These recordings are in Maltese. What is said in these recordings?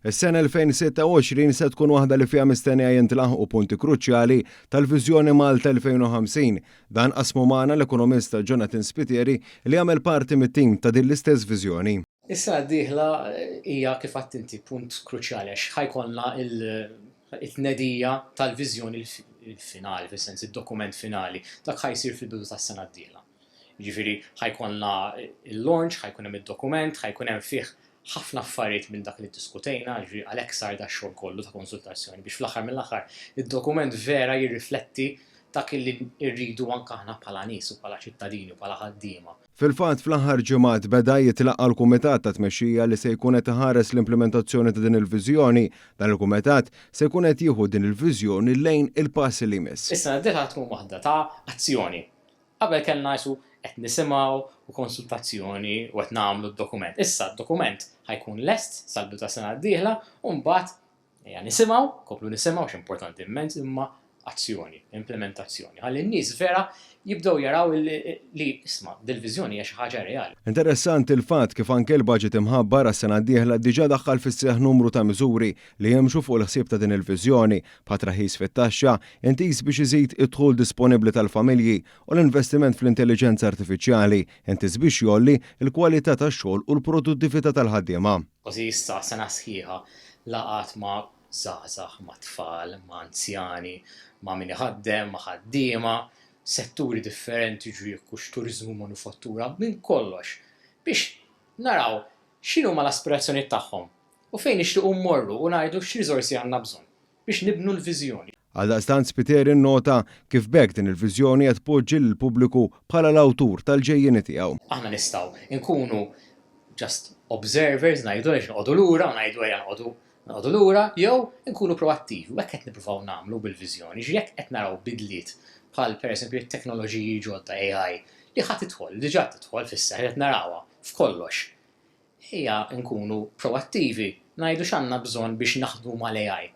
Is-sena 2026 se tkun waħda li fiha mistennija jintlaħqu punti kruċjali tal-Viżjoni Malta 2050. Dan qasmu magħna l-ekonomista Jonathan Spiteri li għamel parti mit-tim ta' din l-istess viżjoni. Issa d-dieħla hija kif qatt inti punt kruċjali għax ħajkollna il-tnedija tal-viżjoni il-finali, fis-sens id-dokument finali, dak ħajsir fil-bidu tas-sena d-dieħla. Jiġifieri ħajkollna il-launch, ħajkun hemm id-dokument, ħajkun hemm fih ħafna affarijiet minn dak li ddiskutejna, ġifieri għalhekk sar da xogħol kollu ta' konsultazzjoni biex fl-aħħar mill-aħħar id-dokument vera jirrifletti dak li rridu anke aħna bħala nies u bħala ċittadini u bħala ħaddiema. Fil-fatt fl-aħħar ġimgħat beda jitlaqqa l-kumitat ta' tmexxija li se jkun qed iħares l-implementazzjoni ta' din il-viżjoni. Dan il-kumitat se jkun qed jieħu din il-viżjoni lejn il-pass li jmiss. Issa d-dieħla tkun waħda ta' azzjoni. Qabel kellna qed nisimgħu u konsultazzjoni u qed nagħmlu d-dokument. Issa d-dokument ħajkun lest sal-bidu tas-sena d-dieħla u mbagħad nisimgħu, komplu nisimgħu x'importanti immens imma azzjoni, implementazzjoni. Ħalli n-nies vera jibdew jaraw li isma' dil-viżjoni hija xi ħaġa reali. Interessanti il-fatt kif anke l-baġit imħabbar għas-sena d-dieħla diġà daħħal fis-seħħ numru ta' miżuri li jimxu fuq il-ħsieb ta' din il-viżjoni bħal traħis fit-taxxa, intis biex iżid id-dħul disponibbli tal-familji u l-investiment fl-intelligenza artifiċjali, intis biex jolli l-kwalità tax-xogħol u l-produttività tal-ħaddiema. Kważi issa sena sħiħa laqat ma' żgħażagħ, ma' tfal, ma' anzjani, ma' min iħaddem, ma' ħaddiema, setturi differenti ġiekux turiżmu, manufattura, minn kollox biex naraw x'inhuma l-aspirazzjonijiet tagħhom u fejn nixtiequ mmorru u ngħidu x'riżorsi għandna bżonn biex nibnu l-viżjoni. Għaldaqstant Spiteri nnota kif bekk din il-viżjoni qed tpoġġi lill-pubbliku bħala l-awtur tal-ġejjieni tiegħu. Aħna nistgħu nkunu just observers, ngħidu għax noqogħdu lura, ngħidu noqogħdu lura, jew nkunu proattivi. Hekk qed nippruvaw nagħmlu bil-viżjoni. Jekk qed naraw bidliet bħal pereżempju t-teknoloġiji ġodda AI li ħadd tidħol, diġà tidħol fis-seħħ qed narawha f'kollox. Ejja nkunu proattivi, ngħidu x'għandna bżonn biex naħdmu mal-AI.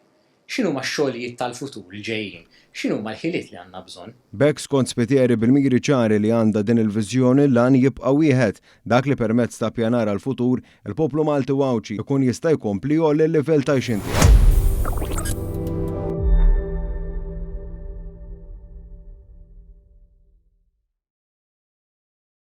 X'inhuma x-xogħlijiet tal-futur li ġejjin? X'inhuma l-ħiliet li għandna bżonn? Bekk skont Spiteri bil-miri ċari li għandha din il-viżjoni lan jibqa' wieħed dak li permezz ta' pjanar għall-futur il-poplu Malti Wawċi ikun jista' jkompli jolli l-livell ta' għajxin tiegħu.